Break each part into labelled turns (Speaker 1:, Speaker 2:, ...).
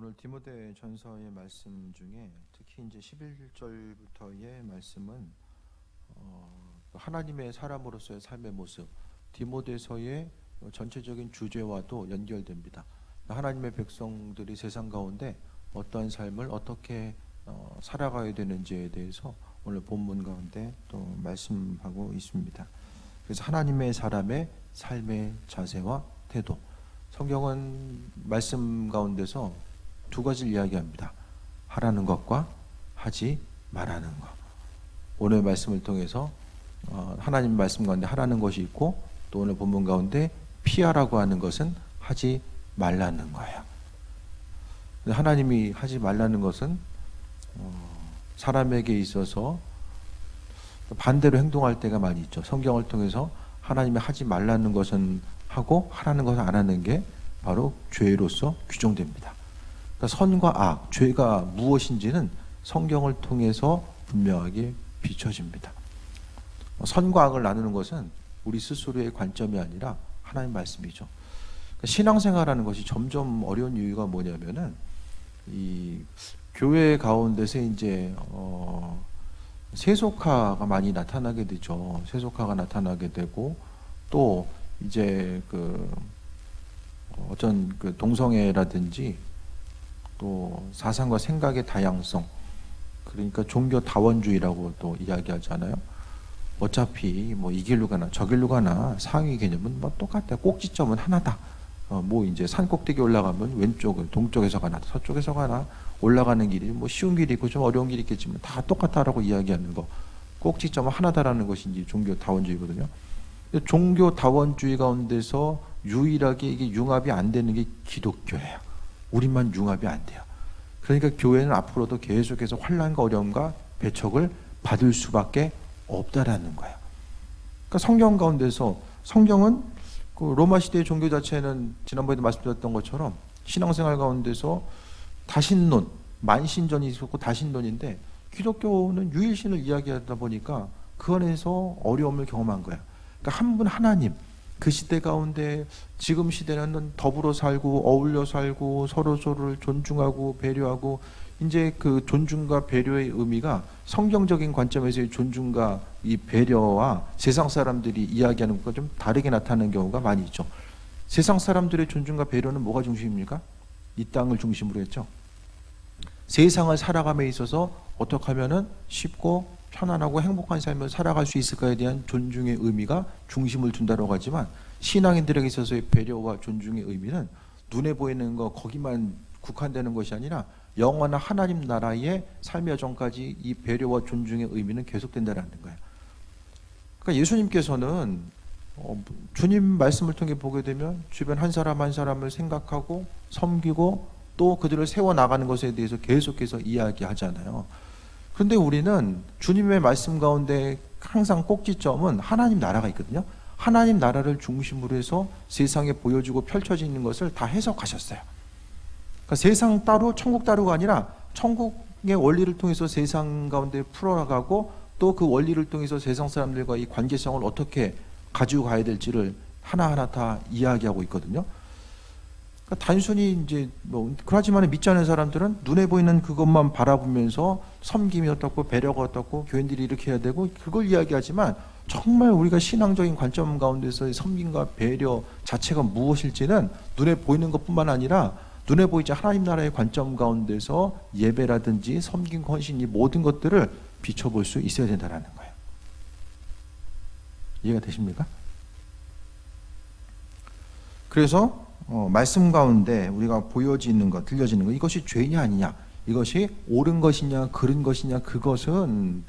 Speaker 1: 오늘 디모데 전서의 말씀 중에 특히 이제 11절부터의 말씀은 하나님의 사람으로서의 삶의 모습, 디모데서의 전체적인 주제와도 연결됩니다. 하나님의 백성들이 세상 가운데 어떠한 삶을 어떻게 살아가야 되는지에 대해서 오늘 본문 가운데 또 말씀하고 있습니다. 그래서 하나님의 사람의 삶의 자세와 태도, 성경은 말씀 가운데서 두 가지를 이야기합니다. 하라는 것과 하지 말라는 것. 오늘 말씀을 통해서 하나님 말씀 가운데 하라는 것이 있고, 또 오늘 본문 가운데 피하라고 하는 것은 하지 말라는 거예요. 하나님이 하지 말라는 것은 사람에게 있어서 반대로 행동할 때가 많이 있죠. 성경을 통해서 하나님이 하지 말라는 것은 하고 하라는 것은 안 하는 게 바로 죄로서 규정됩니다. 그러니까 선과 악, 죄가 무엇인지는 성경을 통해서 분명하게 비춰집니다. 선과 악을 나누는 것은 우리 스스로의 관점이 아니라 하나님 말씀이죠. 그러니까 신앙생활하는 것이 점점 어려운 이유가 뭐냐면은 이 교회 가운데서 이제 세속화가 많이 나타나게 되죠. 세속화가 나타나게 되고, 또 이제 어떤 동성애라든지 또 사상과 생각의 다양성, 그러니까 종교 다원주의라고 또 이야기하잖아요. 어차피 뭐 이 길로 가나 저 길로 가나 상위 개념은 뭐 똑같아. 꼭지점은 하나다. 뭐 이제 산 꼭대기 올라가면 왼쪽은 동쪽에서 가나 서쪽에서 가나 올라가는 길이 뭐 쉬운 길이 있고 좀 어려운 길이 있겠지만 다 똑같다라고 이야기하는 거. 꼭지점은 하나다라는 것이 이제 종교 다원주의거든요. 종교 다원주의 가운데서 유일하게 이게 융합이 안 되는 게 기독교예요. 우리만 융합이 안 돼요. 그러니까 교회는 앞으로도 계속해서 환난과 어려움과 배척을 받을 수밖에 없다라는 거예요. 그러니까 성경 가운데서, 성경은 로마 시대의 종교 자체는 지난번에도 말씀드렸던 것처럼 신앙생활 가운데서 다신론, 만신전이 있었고 다신론인데, 기독교는 유일신을 이야기하다 보니까 그 안에서 어려움을 경험한 거예요. 그러니까 한 분 하나님, 그 시대 가운데 지금 시대는 더불어 살고 어울려 살고 서로를 존중하고 배려하고, 이제 그 존중과 배려의 의미가 성경적인 관점에서의 존중과 이 배려와 세상 사람들이 이야기하는 것과 좀 다르게 나타나는 경우가 많이 있죠. 세상 사람들의 존중과 배려는 뭐가 중심입니까? 이 땅을 중심으로 했죠. 세상을 살아감에 있어서 어떻게 하면은 쉽고 편안하고 행복한 삶을 살아갈 수 있을까에 대한 존중의 의미가 중심을 둔다고 하지만, 신앙인들에게 있어서의 배려와 존중의 의미는 눈에 보이는 거 거기만 국한되는 것이 아니라 영원한 하나님 나라의 삶의 여정까지 이 배려와 존중의 의미는 계속된다는 거예요. 그러니까 예수님께서는 주님 말씀을 통해 보게 되면 주변 한 사람 한 사람을 생각하고 섬기고 또 그들을 세워나가는 것에 대해서 계속해서 이야기하잖아요. 그런데 우리는 주님의 말씀 가운데 항상 꼭지점은 하나님 나라가 있거든요. 하나님 나라를 중심으로 해서 세상에 보여주고 펼쳐지는 것을 다 해석하셨어요. 그러니까 세상 따로 천국 따로가 아니라 천국의 원리를 통해서 세상 가운데 풀어나가고, 또 그 원리를 통해서 세상 사람들과 이 관계성을 어떻게 가지고 가야 될지를 하나하나 다 이야기하고 있거든요. 그러니까 단순히 이제 그렇지만 믿지 않는 사람들은 눈에 보이는 그것만 바라보면서 섬김이 어떻고 배려가 어떻고 교인들이 이렇게 해야 되고 그걸 이야기하지만, 정말 우리가 신앙적인 관점 가운데서의 섬김과 배려 자체가 무엇일지는 눈에 보이는 것뿐만 아니라 눈에 보이지 하나님 나라의 관점 가운데서 예배라든지 섬김, 헌신, 이 모든 것들을 비춰볼 수 있어야 된다는 거예요. 이해가 되십니까? 그래서 말씀 가운데 우리가 보여지는 것, 들려지는 것, 이것이 죄냐 아니냐, 이것이 옳은 것이냐 그른 것이냐, 그것은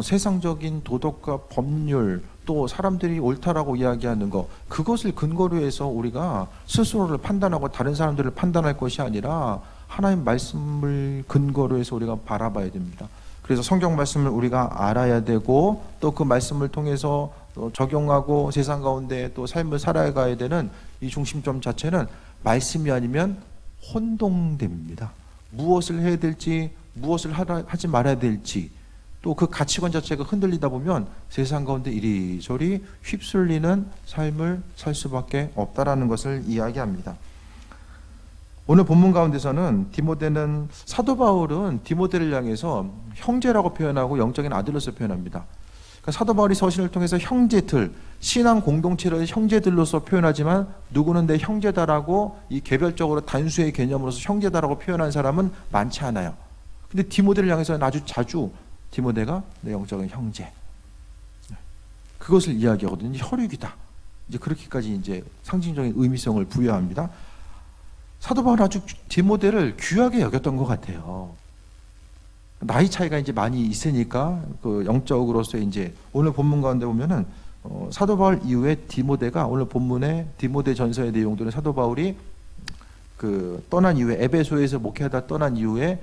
Speaker 1: 세상적인 도덕과 법률, 또 사람들이 옳다라고 이야기하는 것, 그것을 근거로 해서 우리가 스스로를 판단하고 다른 사람들을 판단할 것이 아니라 하나님 말씀을 근거로 해서 우리가 바라봐야 됩니다. 그래서 성경 말씀을 우리가 알아야 되고, 또 그 말씀을 통해서 적용하고 세상 가운데 또 삶을 살아가야 되는 이 중심점 자체는 말씀이 아니면 혼동됩니다. 무엇을 해야 될지, 무엇을 하지 말아야 될지, 또 그 가치관 자체가 흔들리다 보면 세상 가운데 이리저리 휩쓸리는 삶을 살 수밖에 없다라는 것을 이야기합니다. 오늘 본문 가운데서는 사도 바울은 디모데를 향해서 형제라고 표현하고 영적인 아들로서 표현합니다. 그러니까 사도 바울이 서신을 통해서 형제들, 신앙 공동체를 형제들로서 표현하지만 누구는 내 형제다라고 이 개별적으로 단수의 개념으로서 형제다라고 표현한 사람은 많지 않아요. 근데 디모데를 향해서는 아주 자주 디모데가 내 영적인 형제, 그것을 이야기하거든요. 혈육이다. 이제 그렇게까지 이제 상징적인 의미성을 부여합니다. 사도 바울은 아주 디모데를 귀하게 여겼던 것 같아요. 나이 차이가 이제 많이 있으니까 그 영적으로서 이제 오늘 본문 가운데 보면은 사도 바울 이후에 디모데가 오늘 본문의 디모데 전서의 내용들은 사도 바울이 그 떠난 이후에 에베소에서 목회하다 떠난 이후에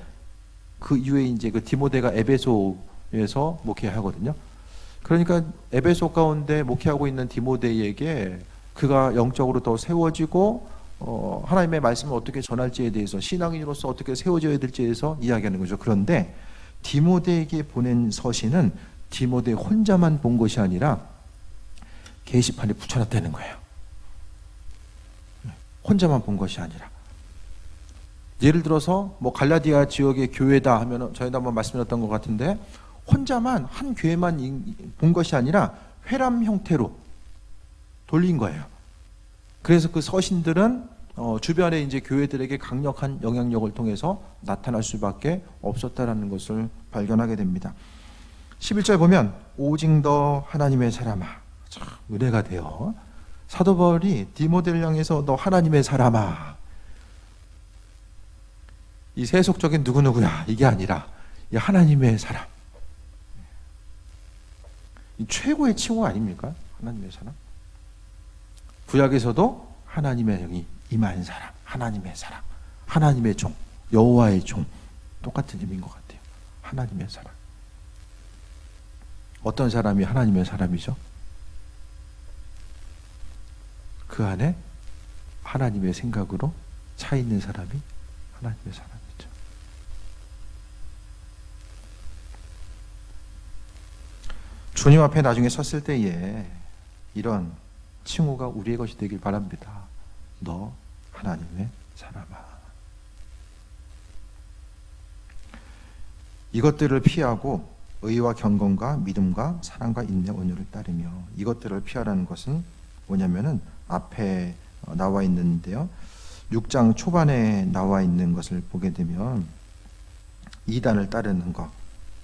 Speaker 1: 그 이후에 이제 그 디모데가 에베소에서 목회하거든요. 그러니까 에베소 가운데 목회하고 있는 디모데에게 그가 영적으로 더 세워지고 하나님의 말씀을 어떻게 전할지에 대해서 신앙인으로서 어떻게 세워져야 될지에 대해서 이야기하는 거죠. 그런데 디모데에게 보낸 서신은 디모데 혼자만 본 것이 아니라 게시판에 붙여놨다는 거예요. 혼자만 본 것이 아니라 예를 들어서 뭐 갈라디아 지역의 교회다 하면 저희도 한번 말씀드렸던 것 같은데 혼자만 한 교회만 본 것이 아니라 회람 형태로 돌린 거예요. 그래서 그 서신들은 주변의 이제 교회들에게 강력한 영향력을 통해서 나타날 수밖에 없었다라는 것을 발견하게 됩니다. 11절 보면 오직 너 하나님의 사람아, 참 은혜가 돼요. 사도 바울이 디모데를 향해서 너 하나님의 사람아, 이 세속적인 누구누구야 이게 아니라 이 하나님의 사람, 이 최고의 칭호 아닙니까? 하나님의 사람. 구약에서도 하나님의 영이 임한 사람, 하나님의 사람, 하나님의 종, 여호와의 종, 똑같은 의미인 것 같아요. 하나님의 사람. 어떤 사람이 하나님의 사람이죠? 그 안에 하나님의 생각으로 차 있는 사람이 하나님의 사람이죠. 주님 앞에 나중에 섰을 때에 이런 칭호가 우리의 것이 되길 바랍니다. 너 하나님의 사람아. 이것들을 피하고 의와 경건과 믿음과 사랑과 인내 온유를 따르며, 이것들을 피하라는 것은 뭐냐면은 앞에 나와 있는데요. 6장 초반에 나와 있는 것을 보게 되면 이단을 따르는 것,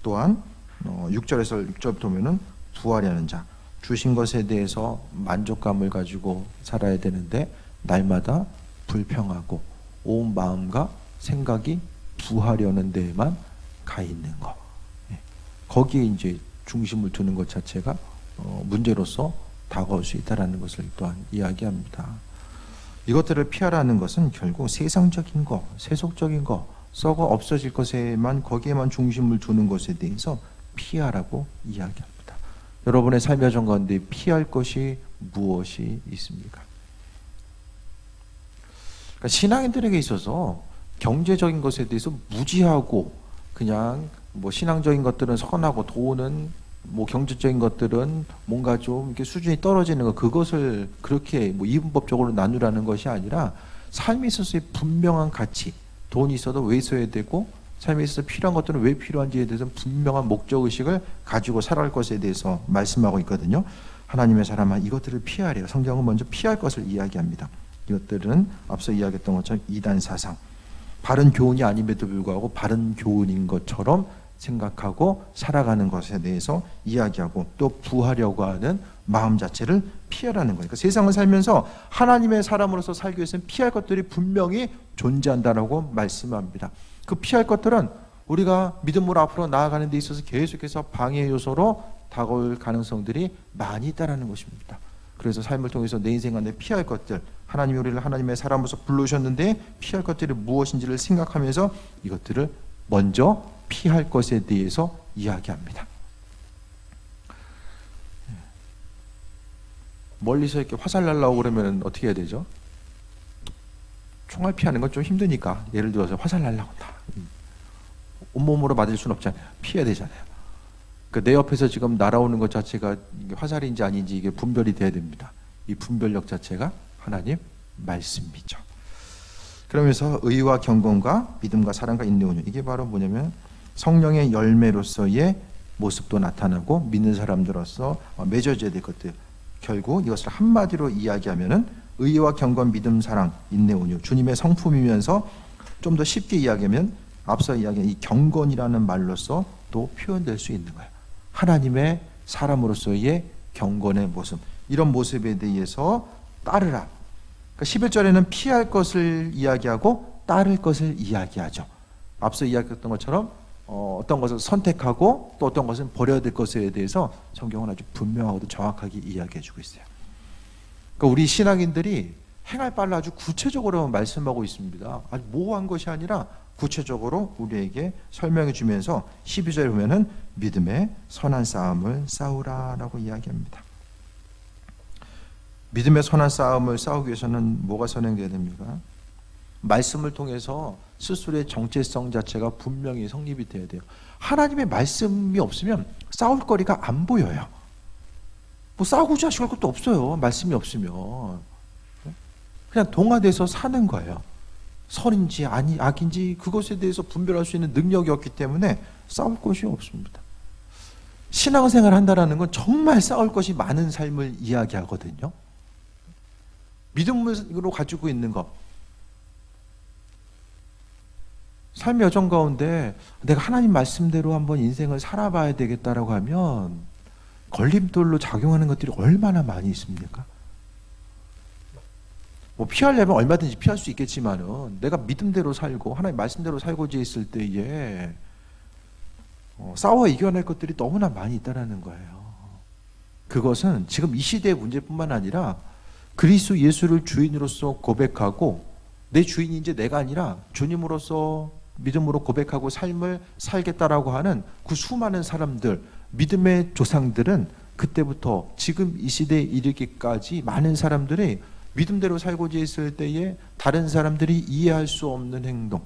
Speaker 1: 또한 6절에서 6절부터 보면은 부하려는 자, 주신 것에 대해서 만족감을 가지고 살아야 되는데 날마다 불평하고 온 마음과 생각이 부하려는 데에만 가 있는 것, 거기에 이제 중심을 두는 것 자체가 문제로서 다가올 수 있다는 것을 또한 이야기합니다. 이것들을 피하라는 것은 결국 세상적인 것, 세속적인 것, 썩어 없어질 것에만, 거기에만 중심을 두는 것에 대해서 피하라고 이야기합니다. 여러분의 삶의 여정 가운데 피할 것이 무엇이 있습니까? 그러니까 신앙인들에게 있어서 경제적인 것에 대해서 무지하고 그냥 뭐 신앙적인 것들은 선하고 돈은 뭐 경제적인 것들은 뭔가 좀 이렇게 수준이 떨어지는 것, 그것을 그렇게 뭐 이분법적으로 나누라는 것이 아니라 삶에 있어서의 분명한 가치, 돈이 있어도 왜 있어야 되고 삶에 있어서 필요한 것들은 왜 필요한지에 대해서 분명한 목적의식을 가지고 살아갈 것에 대해서 말씀하고 있거든요. 하나님의 사람아, 이것들을 피하래요. 성경은 먼저 피할 것을 이야기합니다. 이것들은 앞서 이야기했던 것처럼 이단 사상, 바른 교훈이 아님에도 불구하고 바른 교훈인 것처럼 생각하고 살아가는 것에 대해서 이야기하고, 또 부하려고 하는 마음 자체를 피하라는 거예요. 그러니까 세상을 살면서 하나님의 사람으로서 살기 위해서는 피할 것들이 분명히 존재한다라고 말씀합니다. 그 피할 것들은 우리가 믿음으로 앞으로 나아가는 데 있어서 계속해서 방해 요소로 다가올 가능성들이 많이 있다는 것입니다. 그래서 삶을 통해서 내 인생 안에 피할 것들, 하나님이 우리를 하나님의 사람으로서 불러주셨는데 피할 것들이 무엇인지를 생각하면서 이것들을 먼저 피할 것에 대해서 이야기합니다. 멀리서 이렇게 화살 날라오고 그러면 어떻게 해야 되죠? 총알 피하는 건 좀 힘드니까, 예를 들어서 화살 날라온다, 온몸으로 맞을 수는 없잖아요. 피해야 되잖아요. 그러니까 내 옆에서 지금 날아오는 것 자체가 이게 화살인지 아닌지 이게 분별이 돼야 됩니다. 이 분별력 자체가 하나님 말씀이죠. 그러면서 의와 경건과 믿음과 사랑과 인내 온유, 이게 바로 뭐냐면 성령의 열매로서의 모습도 나타나고 믿는 사람들로서 맺어져야 될 것들, 결국 이것을 한마디로 이야기하면은 의와 경건, 믿음, 사랑, 인내 온유, 주님의 성품이면서 좀 더 쉽게 이야기하면 앞서 이야기한 이 경건이라는 말로서 또 표현될 수 있는 거예요. 하나님의 사람으로서의 경건의 모습, 이런 모습에 대해서 따르라. 그러니까 11절에는 피할 것을 이야기하고 따를 것을 이야기하죠. 앞서 이야기했던 것처럼 어떤 것을 선택하고 또 어떤 것은 버려야 될 것에 대해서 성경은 아주 분명하고도 정확하게 이야기해주고 있어요. 그러니까 우리 신앙인들이 행할 바를 아주 구체적으로 말씀하고 있습니다. 아주 모호한 것이 아니라 구체적으로 우리에게 설명해 주면서 12절에 보면은 믿음의 선한 싸움을 싸우라라고 이야기합니다. 믿음의 선한 싸움을 싸우기 위해서는 뭐가 선행돼야 됩니까? 말씀을 통해서 스스로의 정체성 자체가 분명히 성립이 돼야 돼요. 하나님의 말씀이 없으면 싸울 거리가 안 보여요. 뭐 싸우고자 하실 것도 없어요. 말씀이 없으면 그냥 동화돼서 사는 거예요. 선인지 악인지 그것에 대해서 분별할 수 있는 능력이 없기 때문에 싸울 것이 없습니다. 신앙생활 한다는 건 정말 싸울 것이 많은 삶을 이야기하거든요. 믿음으로 가지고 있는 것, 삶의 여정 가운데 내가 하나님 말씀대로 한번 인생을 살아봐야 되겠다라고 하면 걸림돌로 작용하는 것들이 얼마나 많이 있습니까? 뭐 피하려면 얼마든지 피할 수 있겠지만은 내가 믿음대로 살고 하나님 말씀대로 살고자 있을 때에 싸워 이겨낼 것들이 너무나 많이 있다는 거예요. 그것은 지금 이 시대의 문제뿐만 아니라 그리스도 예수를 주인으로서 고백하고 내 주인이 이제 내가 아니라 주님으로서 믿음으로 고백하고 삶을 살겠다라고 하는 그 수많은 사람들, 믿음의 조상들은 그때부터 지금 이 시대에 이르기까지 많은 사람들이 믿음대로 살고자 했을 때에 다른 사람들이 이해할 수 없는 행동,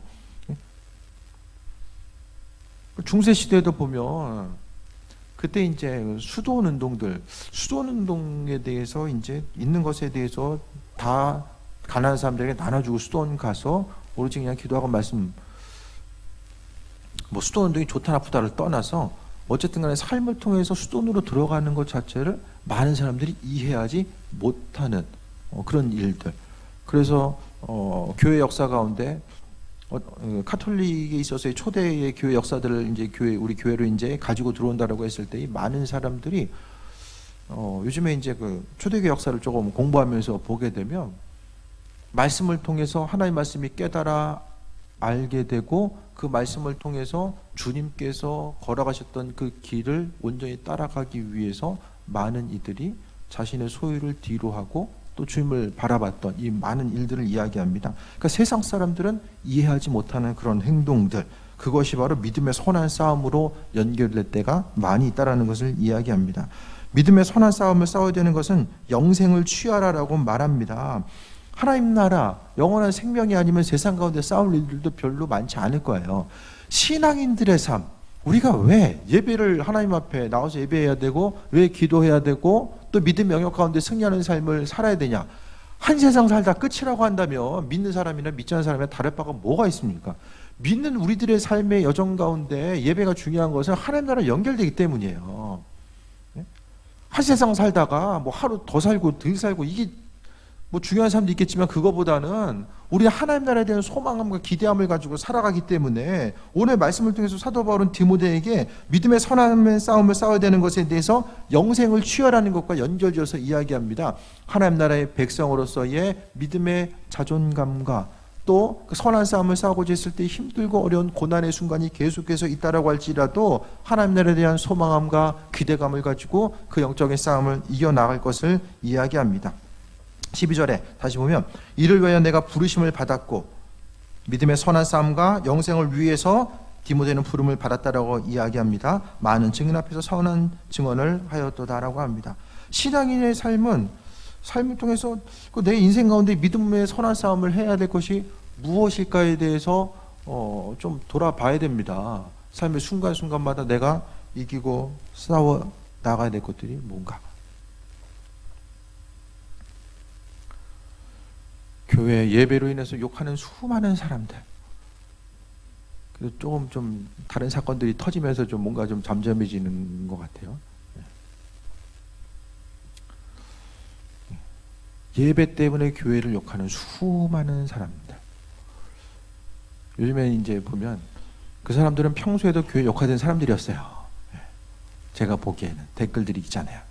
Speaker 1: 중세 시대에도 보면 그때 이제 수도원 운동에 대해서 이제 있는 것에 대해서 다 가난한 사람들에게 나눠주고 수도원 가서 오로지 그냥 기도하고 말씀, 뭐 수도원 운동이 좋다 나쁘다를 떠나서 어쨌든 간에 삶을 통해서 수도원으로 들어가는 것 자체를 많은 사람들이 이해하지 못하는 그런 일들. 그래서 교회 역사 가운데 카톨릭에 있어서의 초대의 교회 역사들을 이제 우리 교회로 이제 가지고 들어온다라고 했을 때 많은 사람들이 요즘에 이제 그 초대교회 역사를 조금 공부하면서 보게 되면 말씀을 통해서 하나님 말씀이 깨달아 알게 되고 그 말씀을 통해서 주님께서 걸어가셨던 그 길을 온전히 따라가기 위해서 많은 이들이 자신의 소유를 뒤로 하고 또 주님을 바라봤던 이 많은 일들을 이야기합니다. 그러니까 세상 사람들은 이해하지 못하는 그런 행동들, 그것이 바로 믿음의 선한 싸움으로 연결될 때가 많이 있다는 것을 이야기합니다. 믿음의 선한 싸움을 싸워야 되는 것은 영생을 취하라라고 말합니다. 하나님 나라, 영원한 생명이 아니면 세상 가운데 싸울 일들도 별로 많지 않을 거예요. 신앙인들의 삶, 우리가 왜 예배를 하나님 앞에 나와서 예배해야 되고 왜 기도해야 되고 또 믿음의 영역 가운데 승리하는 삶을 살아야 되냐? 한 세상 살다 끝이라고 한다면 믿는 사람이나 믿지 않는 사람이나 다를 바가 뭐가 있습니까? 믿는 우리들의 삶의 여정 가운데 예배가 중요한 것은 하나님 나라와 연결되기 때문이에요. 한 세상 살다가 뭐 하루 더 살고 덜 살고 이게 뭐 중요한 사람도 있겠지만 그거보다는 우리 하나님 나라에 대한 소망함과 기대함을 가지고 살아가기 때문에 오늘 말씀을 통해서 사도 바울은 디모데에게 믿음의 선한 싸움을 싸워야 되는 것에 대해서 영생을 취하라는 것과 연결지어서 이야기합니다. 하나님 나라의 백성으로서의 믿음의 자존감과 또 그 선한 싸움을 싸우고자 했을 때 힘들고 어려운 고난의 순간이 계속해서 있다라고 할지라도 하나님 나라에 대한 소망함과 기대감을 가지고 그 영적인 싸움을 이겨나갈 것을 이야기합니다. 12절에 다시 보면 이를 위하여 내가 부르심을 받았고 믿음의 선한 삶과 영생을 위해서 디모데는 부름을 받았다라고 이야기합니다. 많은 증인 앞에서 선한 증언을 하였도다라고 합니다. 신앙인의 삶은 삶을 통해서 내 인생 가운데 믿음의 선한 싸움을 해야 될 것이 무엇일까에 대해서 좀 돌아봐야 됩니다. 삶의 순간순간마다 내가 이기고 싸워 나가야 될 것들이 뭔가. 교회 예배로 인해서 욕하는 수많은 사람들. 그래서 조금 좀 다른 사건들이 터지면서 좀 뭔가 좀 잠잠해지는 것 같아요. 예배 때문에 교회를 욕하는 수많은 사람들. 요즘에 이제 보면 그 사람들은 평소에도 교회 욕하던 사람들이었어요. 제가 보기에는 댓글들이 있잖아요.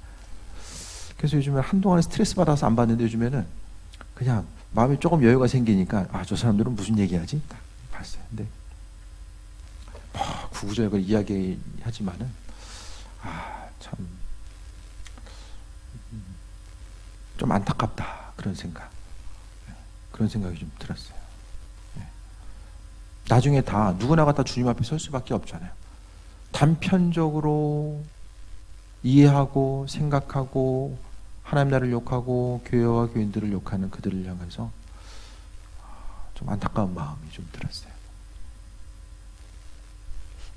Speaker 1: 그래서 요즘에 한동안 스트레스 받아서 안 봤는데 요즘에는 그냥 마음이 조금 여유가 생기니까 저 사람들은 무슨 얘기하지? 딱 봤어요. 근데 구구절절 이야기하지만은 참 좀 안타깝다 그런 생각이 좀 들었어요. 나중에 다 누구나가 다 주님 앞에 설 수밖에 없잖아요. 단편적으로 이해하고 생각하고 하나님 나라를 욕하고 교회와 교인들을 욕하는 그들을 향해서 좀 안타까운 마음이 좀 들었어요.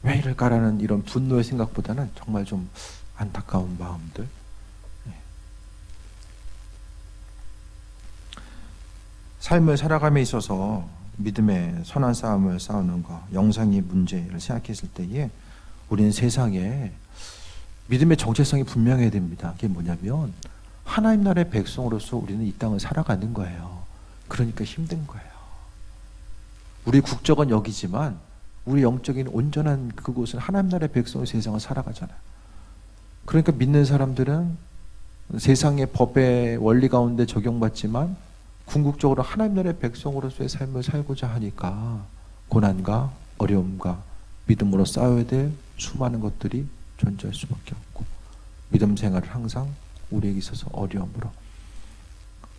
Speaker 1: 왜 이럴까라는 이런 분노의 생각보다는 정말 좀 안타까운 마음들. 삶을 살아감에 있어서 믿음의 선한 싸움을 싸우는 것, 영상의 문제를 생각했을 때에 우리는 세상에 믿음의 정체성이 분명해야 됩니다. 그게 뭐냐면 하나님 나라의 백성으로서 우리는 이 땅을 살아가는 거예요. 그러니까 힘든 거예요. 우리 국적은 여기지만 우리 영적인 온전한 그곳은 하나님 나라의 백성의 세상을 살아가잖아요. 그러니까 믿는 사람들은 세상의 법의 원리 가운데 적용받지만 궁극적으로 하나님 나라의 백성으로서의 삶을 살고자 하니까 고난과 어려움과 믿음으로 싸워야 될 수많은 것들이 존재할 수밖에 없고 믿음 생활을 항상 우리에게 있어서 어려움으로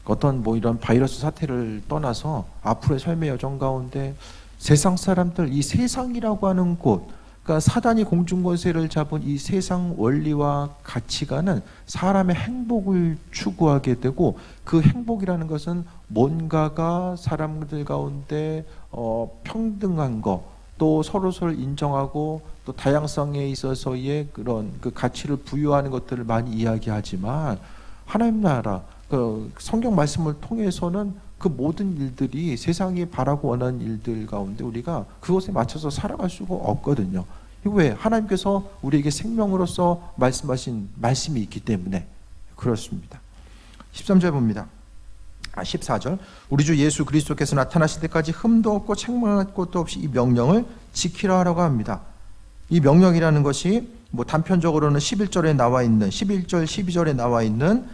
Speaker 1: 어떤 이런 바이러스 사태를 떠나서 앞으로의 삶의 여정 가운데 세상 사람들, 이 세상이라고 하는 곳, 그러니까 사단이 공중권세를 잡은 이 세상 원리와 가치관은 사람의 행복을 추구하게 되고 그 행복이라는 것은 뭔가가 사람들 가운데 평등한 것, 또 서로서로 인정하고 또 다양성에 있어서의 그런 그 가치를 부여하는 것들을 많이 이야기하지만 하나님 나라, 그 성경 말씀을 통해서는 그 모든 일들이 세상이 바라고 원하는 일들 가운데 우리가 그것에 맞춰서 살아갈 수가 없거든요. 왜? 하나님께서 우리에게 생명으로서 말씀하신 말씀이 있기 때문에 그렇습니다. 13절 봅니다. 14절. 우리 주 예수 그리스도께서 나타나실 때까지 흠도 없고 책망할 것도 없이 이 명령을 지키라 하라고 합니다. 이 명령이라는 것이 단편적으로는 11절에 나와 있는 11절, 12절에 나와 있는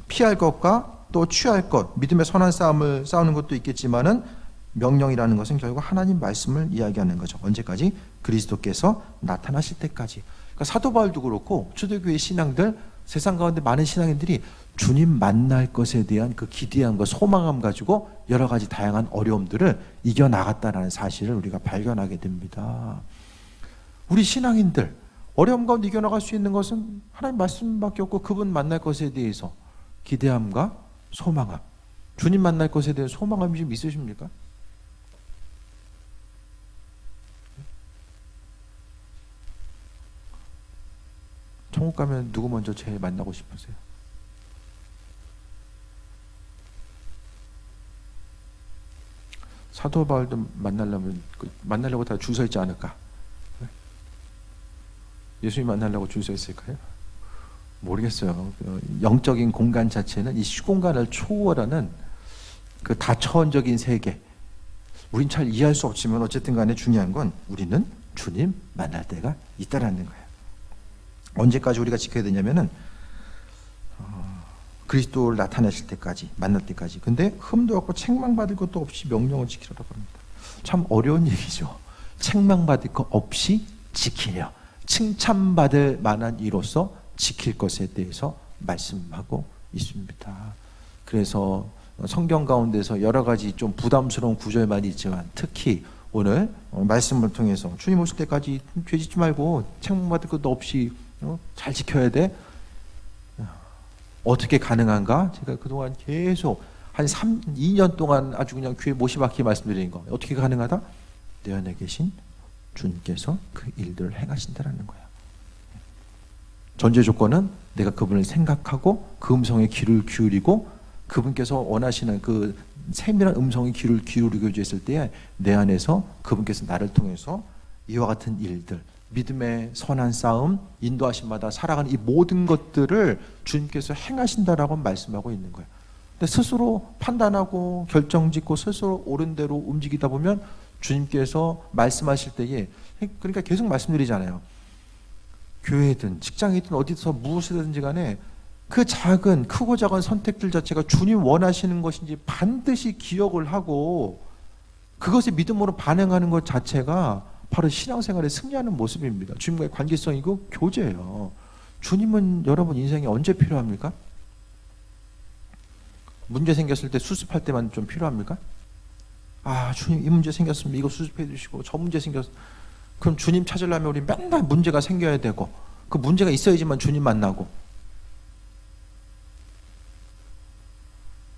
Speaker 1: 피할 것과 또 취할 것, 믿음의 선한 싸움을 싸우는 것도 있겠지만은 명령이라는 것은 결국 하나님 말씀을 이야기하는 거죠. 언제까지? 그리스도께서 나타나실 때까지. 그러니까 사도 바울도 그렇고 초대교회 신앙들, 세상 가운데 많은 신앙인들이 주님 만날 것에 대한 그 기대함과 소망함 가지고 여러 가지 다양한 어려움들을 이겨나갔다는 사실을 우리가 발견하게 됩니다. 우리 신앙인들 어려움 가운데 이겨나갈 수 있는 것은 하나님 말씀밖에 없고 그분 만날 것에 대해서 기대함과 소망함. 주님 만날 것에 대한 소망함이 좀 있으십니까? 천국 가면 누구 먼저 제일 만나고 싶으세요? 사도 바울도 만나려고 다 줄 서 있지 않을까? 예수님 만나려고 줄 서 있을까요? 모르겠어요. 영적인 공간 자체는 이 시공간을 초월하는 그 다차원적인 세계. 우린 잘 이해할 수 없지만 어쨌든 간에 중요한 건 우리는 주님 만날 때가 있다라는 거예요. 언제까지 우리가 지켜야 되냐면은 그리스도를 나타내실 때까지, 만날 때까지. 근데 흠도 없고 책망받을 것도 없이 명령을 지키라고 합니다. 참 어려운 얘기죠. 책망받을 것 없이 지키려. 칭찬받을 만한 이로서 지킬 것에 대해서 말씀하고 있습니다. 그래서 성경 가운데서 여러 가지 좀 부담스러운 구절만 있지만 특히 오늘 말씀을 통해서 주님 오실 때까지 죄 짓지 말고 책망받을 것도 없이 잘 지켜야 돼. 어떻게 가능한가? 제가 그동안 계속 한 2년 동안 아주 그냥 귀에 못이 박히게 말씀드린 거. 어떻게 가능하다? 내 안에 계신 주님께서 그 일들을 행하신다라는 거야. 전제 조건은 내가 그분을 생각하고 그 음성에 귀를 기울이고 그분께서 원하시는 그 세밀한 음성의 귀를 기울이게 했을 때에 내 안에서 그분께서 나를 통해서 이와 같은 일들, 믿음의 선한 싸움, 인도하심마다 살아가는 이 모든 것들을 주님께서 행하신다라고 말씀하고 있는 거예요. 근데 스스로 판단하고 결정짓고 스스로 옳은 대로 움직이다 보면 주님께서 말씀하실 때에, 그러니까 계속 말씀드리잖아요. 교회든 직장이든 어디서 무엇이든지 간에 그 작은, 크고 작은 선택들 자체가 주님 원하시는 것인지 반드시 기억을 하고 그것에 믿음으로 반응하는 것 자체가 바로 신앙생활에 승리하는 모습입니다. 주님과의 관계성이고 교제예요. 주님은 여러분 인생에 언제 필요합니까? 문제 생겼을 때 수습할 때만 좀 필요합니까? 아, 주님 이 문제 생겼으면 이거 수습해 주시고, 저 문제 생겼, 그럼 주님 찾으려면 우리 맨날 문제가 생겨야 되고, 그 문제가 있어야지만 주님 만나고.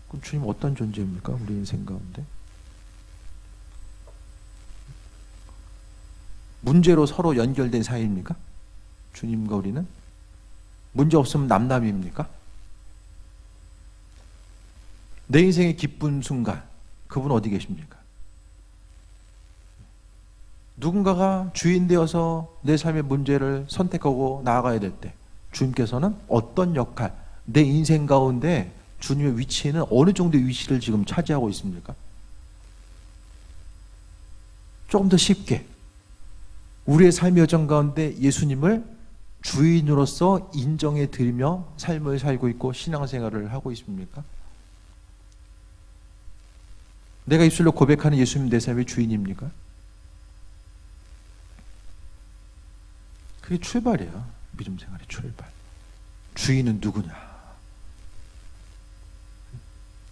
Speaker 1: 그럼 주님 어떤 존재입니까? 우리 인생 가운데 문제로 서로 연결된 사이입니까? 주님과 우리는? 문제 없으면 남남입니까? 내 인생의 기쁜 순간, 그분 어디 계십니까? 누군가가 주인 되어서 내 삶의 문제를 선택하고 나아가야 될 때 주님께서는 어떤 역할, 내 인생 가운데 주님의 위치는 어느 정도의 위치를 지금 차지하고 있습니까? 조금 더 쉽게 우리의 삶의 여정 가운데 예수님을 주인으로서 인정해 드리며 삶을 살고 있고 신앙생활을 하고 있습니까? 내가 입술로 고백하는 예수님 내 삶의 주인입니까? 그게 출발이야. 믿음 생활의 출발. 주인은 누구냐?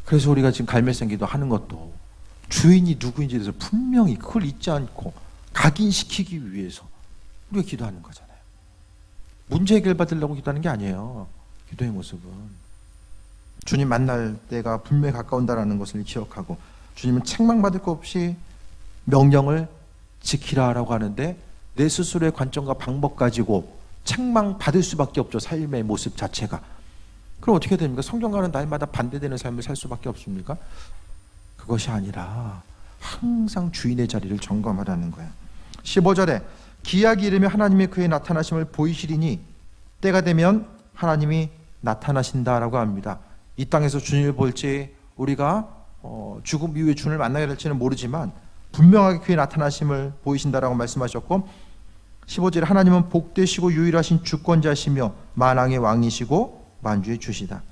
Speaker 1: 그래서 우리가 지금 갈매생기도 하는 것도 주인이 누구인지에 대해서 분명히 그걸 잊지 않고 각인시키기 위해서 우리가 기도하는 거잖아요. 문제 해결 받으려고 기도하는 게 아니에요. 기도의 모습은 주님 만날 때가 분명히 가까운다라는 것을 기억하고, 주님은 책망받을 것 없이 명령을 지키라라고 하는데 내 스스로의 관점과 방법 가지고 책망받을 수밖에 없죠. 삶의 모습 자체가. 그럼 어떻게 됩니까? 성경과는 날마다 반대되는 삶을 살 수밖에 없습니까? 그것이 아니라 항상 주인의 자리를 점검하라는 거야. 15절에 기약이 이르며 하나님이 그의 나타나심을 보이시리니 때가 되면 하나님이 나타나신다라고 합니다. 이 땅에서 주님을 볼지 우리가 죽음 이후에 주님을 만나게 될지는 모르지만 분명하게 그의 나타나심을 보이신다라고 말씀하셨고, 15절에 하나님은 복되시고 유일하신 주권자시며 만왕의 왕이시고 만주의 주시다.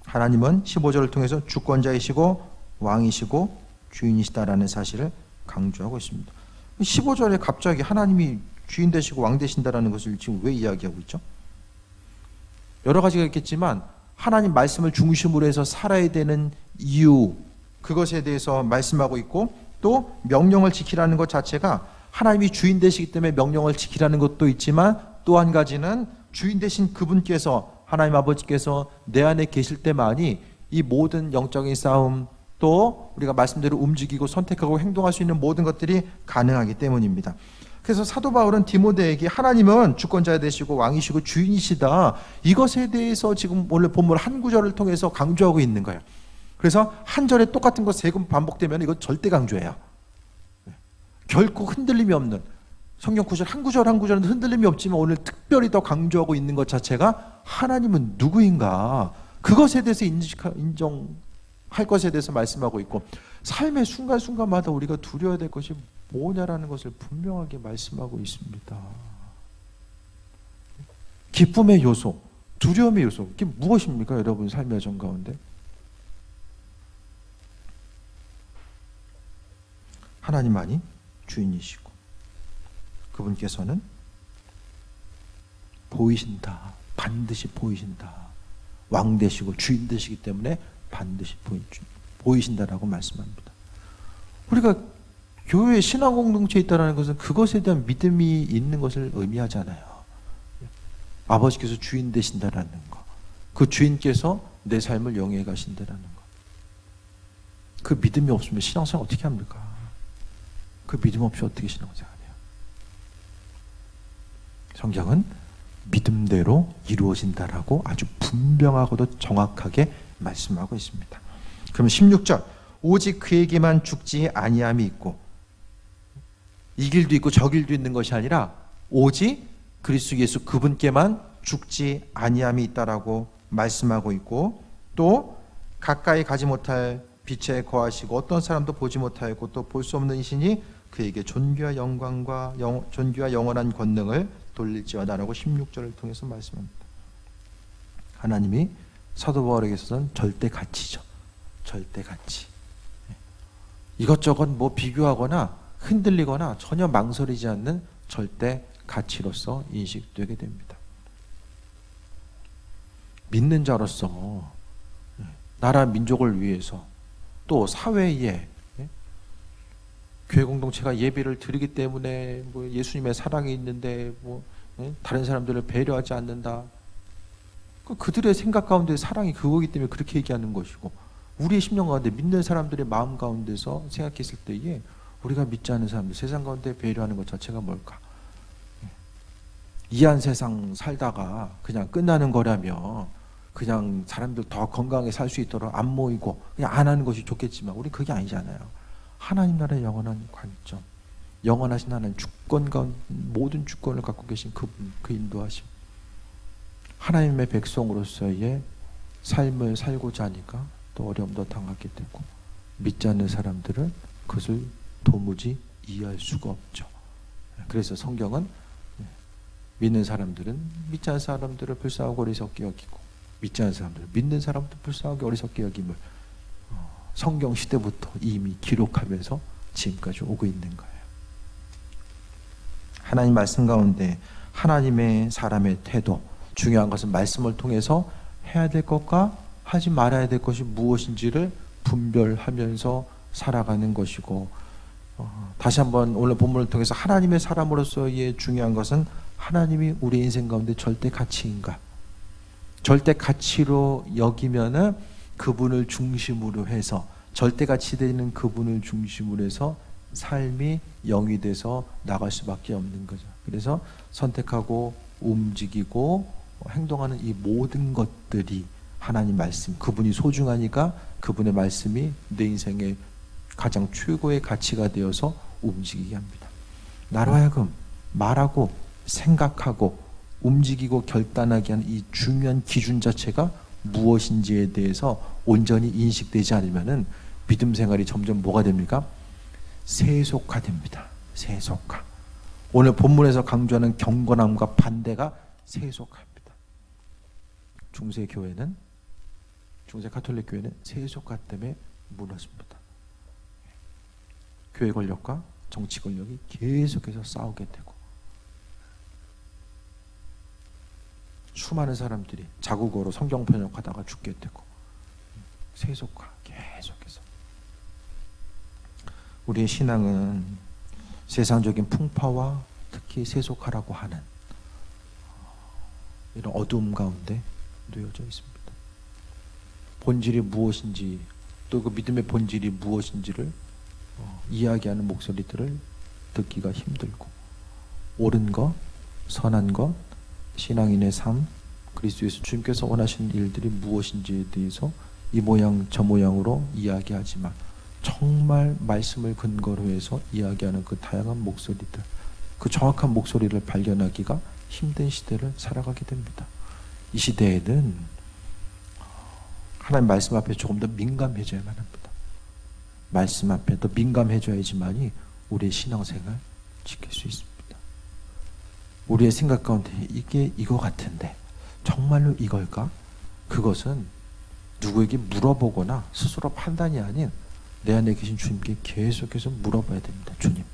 Speaker 1: 하나님은 15절을 통해서 주권자이시고 왕이시고 주인이시다라는 사실을 강조하고 있습니다. 15절에 갑자기 하나님이 주인 되시고 왕 되신다라는 것을 지금 왜 이야기하고 있죠? 여러 가지가 있겠지만 하나님 말씀을 중심으로 해서 살아야 되는 이유, 그것에 대해서 말씀하고 있고, 또 명령을 지키라는 것 자체가 하나님이 주인 되시기 때문에 명령을 지키라는 것도 있지만, 또 한 가지는 주인 되신 그분께서, 하나님 아버지께서 내 안에 계실 때만이 이 모든 영적인 싸움, 또 우리가 말씀대로 움직이고 선택하고 행동할 수 있는 모든 것들이 가능하기 때문입니다. 그래서 사도 바울은 디모데에게 하나님은 주권자 되시고 왕이시고 주인이시다, 이것에 대해서 지금 원래 본문 한 구절을 통해서 강조하고 있는 거예요. 그래서 한 절에 똑같은 것 세 번 반복되면 이건 절대 강조예요. 결코 흔들림이 없는 성경 구절 한 구절 한 구절은 흔들림이 없지만 오늘 특별히 더 강조하고 있는 것 자체가 하나님은 누구인가, 그것에 대해서 인정할 것에 대해서 말씀하고 있고, 삶의 순간순간마다 우리가 두려워야 될 것이 뭐냐라는 것을 분명하게 말씀하고 있습니다. 기쁨의 요소, 두려움의 요소, 이게 무엇입니까? 여러분 삶의 여정 가운데 하나님만이 주인이시고 그분께서는 보이신다, 반드시 보이신다, 왕 되시고 주인 되시기 때문에 반드시 보이신다라고 말씀합니다. 우리가 교회 신앙 공동체에 있다는 것은 그것에 대한 믿음이 있는 것을 의미하잖아요. 아버지께서 주인 되신다라는 것, 그 주인께서 내 삶을 영위해 가신다라는 것, 그 믿음이 없으면 신앙생활 어떻게 합니까? 그 믿음 없이 어떻게 신앙생활해요? 성경은 믿음대로 이루어진다라고 아주 분명하고도 정확하게 말씀하고 있습니다. 그럼 16절, 오직 그에게만 죽지 아니함이 있고, 이 길도 있고 저 길도 있는 것이 아니라 오직 그리스도 예수 그분께만 죽지 아니함이 있다라고 말씀하고 있고, 또 가까이 가지 못할 빛에 거하시고 어떤 사람도 보지 못하였고 또 볼 수 없는 이신이 그에게 존귀와 영광과 존귀와 영원한 권능을 돌릴지어다라고 16절을 통해서 말씀합니다. 하나님이 사도 바울에게 있어서는 절대 가치죠. 절대 가치. 이것저것 뭐 비교하거나 흔들리거나 전혀 망설이지 않는 절대 가치로서 인식되게 됩니다. 믿는 자로서 나라 민족을 위해서 또 사회에 교회 공동체가 예배를 드리기 때문에 뭐 예수님의 사랑이 있는데 뭐 다른 사람들을 배려하지 않는다. 그들의 생각 가운데 사랑이 그거기 때문에 그렇게 얘기하는 것이고, 우리의 심령 가운데 믿는 사람들의 마음 가운데서 생각했을 때에 우리가 믿지 않는 사람들 세상 가운데 배려하는 것 자체가 뭘까? 이한 세상 살다가 그냥 끝나는 거라면 그냥 사람들 더 건강하게 살 수 있도록 안 모이고 그냥 안 하는 것이 좋겠지만 우리 그게 아니잖아요. 하나님 나라의 영원한 관점, 영원하신 하나님 주권 가운데 모든 주권을 갖고 계신 그분, 그 인도하심, 하나님의 백성으로서의 삶을 살고자 하니까 또 어려움도 당하게 되고, 믿지 않는 사람들은 그것을 도무지 이해할 수가 없죠. 그래서 성경은 믿는 사람들은 믿지 않는 사람들을 불쌍하고 어리석게 여기고, 믿지 않는 사람들은 믿는 사람도 불쌍하게 어리석게 여김을 성경 시대부터 이미 기록하면서 지금까지 오고 있는 거예요. 하나님 말씀 가운데 하나님의 사람의 태도, 중요한 것은 말씀을 통해서 해야 될 것과 하지 말아야 될 것이 무엇인지를 분별하면서 살아가는 것이고, 다시 한번 오늘 본문을 통해서 하나님의 사람으로서의 중요한 것은 하나님이 우리 인생 가운데 절대 가치인가, 절대 가치로 여기면은 그분을 중심으로 해서, 절대 가치 되는 그분을 중심으로 해서 삶이 영이 돼서 나갈 수밖에 없는 거죠. 그래서 선택하고 움직이고 행동하는 이 모든 것들이 하나님 말씀, 그분이 소중하니까 그분의 말씀이 내 인생의 가장 최고의 가치가 되어서 움직이게 합니다. 나로 하여금 말하고 생각하고 움직이고 결단하게 하는 이 중요한 기준 자체가 무엇인지에 대해서 온전히 인식되지 않으면은 믿음 생활이 점점 뭐가 됩니까? 세속화됩니다. 세속화. 오늘 본문에서 강조하는 경건함과 반대가 세속화입니다. 중세 교회는, 중세 가톨릭 교회는 세속화 때문에 무너집니다. 교회 권력과 정치 권력이 계속해서 싸우게 되고, 수많은 사람들이 자국어로 성경 번역하다가 죽게 되고, 세속화 계속해서. 우리의 신앙은 세상적인 풍파와 특히 세속화라고 하는 이런 어두움 가운데 놓여져 있습니다. 본질이 무엇인지, 또 그 믿음의 본질이 무엇인지를 이야기하는 목소리들을 듣기가 힘들고, 옳은 것, 선한 것, 신앙인의 삶, 그리스도 예수 주님께서 원하시는 일들이 무엇인지에 대해서 이 모양 저 모양으로 이야기하지만 정말 말씀을 근거로 해서 이야기하는 그 다양한 목소리들, 그 정확한 목소리를 발견하기가 힘든 시대를 살아가게 됩니다. 이 시대에는 하나님 말씀 앞에 조금 더 민감해져야만 합니다. 말씀 앞에 더 민감해져야지만이 우리의 신앙생활 지킬 수 있습니다. 우리의 생각 가운데 이게 이거 같은데 정말로 이걸까? 그것은 누구에게 물어보거나 스스로 판단이 아닌 내 안에 계신 주님께 계속해서 물어봐야 됩니다. 주님,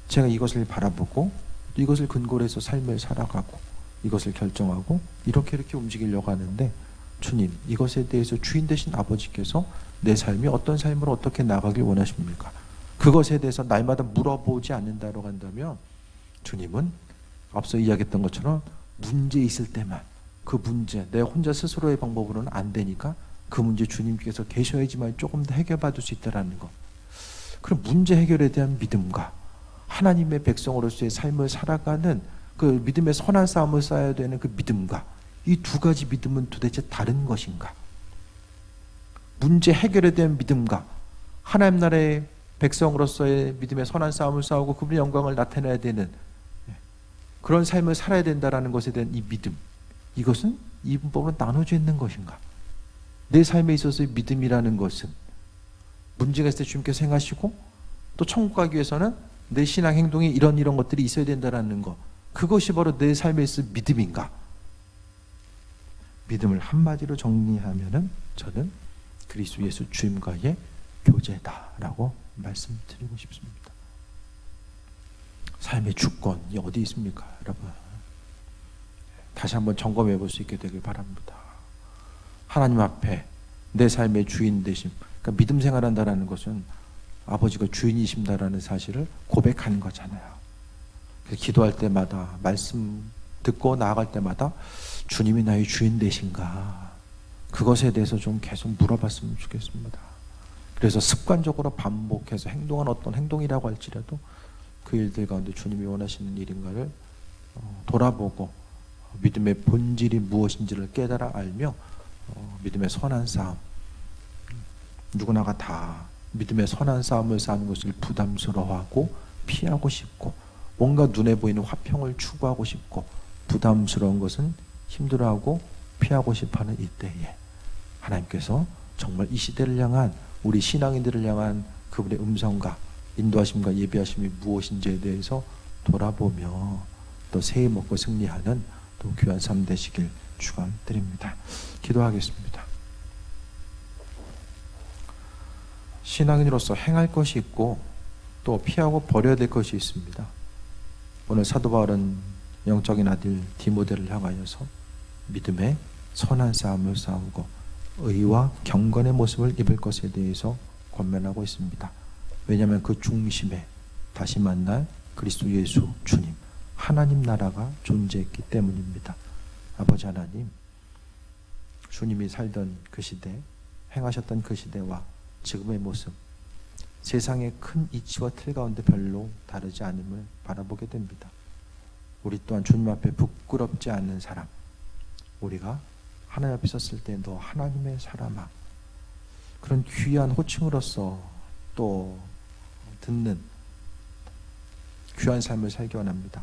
Speaker 1: 제가 이것을 바라보고 이것을 근거로 해서 삶을 살아가고 이것을 결정하고 이렇게 움직이려고 하는데, 주님, 이것에 대해서 주인 되신 아버지께서 내 삶이 어떤 삶으로 어떻게 나가길 원하십니까? 그것에 대해서 날마다 물어보지 않는다고 한다면 주님은 앞서 이야기했던 것처럼 문제 있을 때만 그 문제, 내 혼자 스스로의 방법으로는 안 되니까 그 문제 주님께서 계셔야지만 조금 더 해결받을 수 있다는 것. 그럼 문제 해결에 대한 믿음과 하나님의 백성으로서의 삶을 살아가는 그 믿음의 선한 싸움을 쌓아야 되는 그 믿음과 이 두 가지 믿음은 도대체 다른 것인가? 문제 해결에 대한 믿음과 하나님 나라의 백성으로서의 믿음의 선한 싸움을 싸우고 그분의 영광을 나타내야 되는 그런 삶을 살아야 된다는 것에 대한 이 믿음, 이것은 이분법으로 나눠져 있는 것인가? 내 삶에 있어서의 믿음이라는 것은 문제가 있을 때 주님께서 행하시고 또 천국 가기 위해서는 내 신앙 행동에 이런 것들이 있어야 된다는 것, 그것이 바로 내 삶에 있을 믿음인가? 믿음을 한마디로 정리하면은 저는 그리스도 예수 주님과의 교제다라고 말씀드리고 싶습니다. 삶의 주권이 어디 있습니까, 여러분? 다시 한번 점검해 볼 수 있게 되길 바랍니다. 하나님 앞에 내 삶의 주인 되심, 그러니까 믿음 생활한다는 것은 아버지가 주인이십니다라는 사실을 고백하는 거잖아요. 그래서 기도할 때마다, 말씀 듣고 나아갈 때마다 주님이 나의 주인 되신가, 그것에 대해서 좀 계속 물어봤으면 좋겠습니다. 그래서 습관적으로 반복해서 행동한 어떤 행동이라고 할지라도 그 일들 가운데 주님이 원하시는 일인가를 돌아보고 믿음의 본질이 무엇인지를 깨달아 알며 믿음의 선한 싸움, 누구나가 다 믿음의 선한 싸움을 싸는 것을 부담스러워하고 피하고 싶고 뭔가 눈에 보이는 화평을 추구하고 싶고 부담스러운 것은 힘들어하고 피하고 싶어하는 이때에 하나님께서 정말 이 시대를 향한, 우리 신앙인들을 향한 그분의 음성과 인도하심과 예비하심이 무엇인지에 대해서 돌아보며 또 새해 먹고 승리하는 또 귀한 삶 되시길 축원드립니다. 기도하겠습니다. 신앙인으로서 행할 것이 있고 또 피하고 버려야 될 것이 있습니다. 오늘 사도 바울은 영적인 아들 디모데를 향하여서 믿음의 선한 싸움을 싸우고 의와 경건의 모습을 입을 것에 대해서 권면하고 있습니다. 왜냐하면 그 중심에 다시 만날 그리스도 예수 주님, 하나님 나라가 존재했기 때문입니다. 아버지 하나님, 주님이 살던 그 시대, 행하셨던 그 시대와 지금의 모습, 세상의 큰 이치와 틀 가운데 별로 다르지 않음을 바라보게 됩니다. 우리 또한 주님 앞에 부끄럽지 않는 사람, 우리가 하나님 앞에 섰을 때 너 하나님의 사람아, 그런 귀한 호칭으로서 또 듣는 귀한 삶을 살기 원합니다.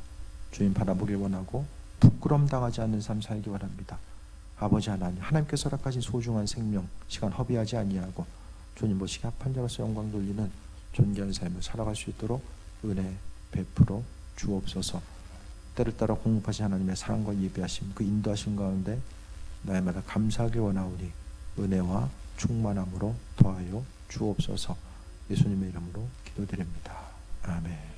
Speaker 1: 주님 바라보길 원하고 부끄럼 당하지 않는 삶 살기 원합니다. 아버지 하나님, 하나님께서 허락하신 소중한 생명, 시간 허비하지 아니하고 주님 보시기 합한 자로서 영광 돌리는 존귀한 삶을 살아갈 수 있도록 은혜 베풀어 주옵소서. 때를 따라 공급하신 하나님의 사랑과 예비하심, 그 인도하심 가운데 날마다 감사하길 원하오니 은혜와 충만함으로 더하여 주옵소서. 예수님의 이름으로 기도드립니다. 아멘.